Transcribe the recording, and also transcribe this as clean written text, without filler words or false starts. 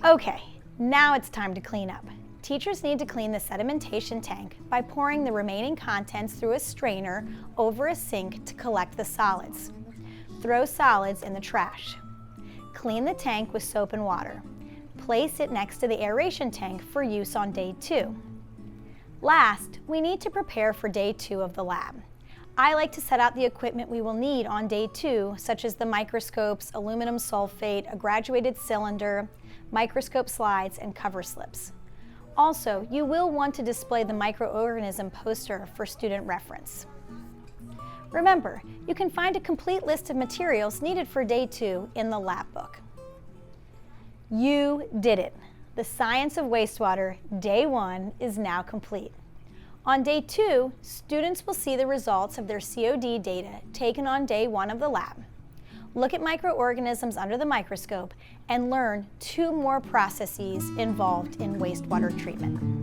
Okay, now it's time to clean up. Teachers need to clean the sedimentation tank by pouring the remaining contents through a strainer over a sink to collect the solids. Throw solids in the trash. Clean the tank with soap and water. Place it next to the aeration tank for use on day 2. Last, we need to prepare for day 2 of the lab. I like to set out the equipment we will need on day 2, such as the microscopes, aluminum sulfate, a graduated cylinder, microscope slides, and cover slips. Also, you will want to display the microorganism poster for student reference. Remember, you can find a complete list of materials needed for day 2 in the lab book. You did it! The Science of Wastewater Day 1 is now complete. On day 2, students will see the results of their COD data taken on day 1 of the lab. Look at microorganisms under the microscope and learn 2 more processes involved in wastewater treatment.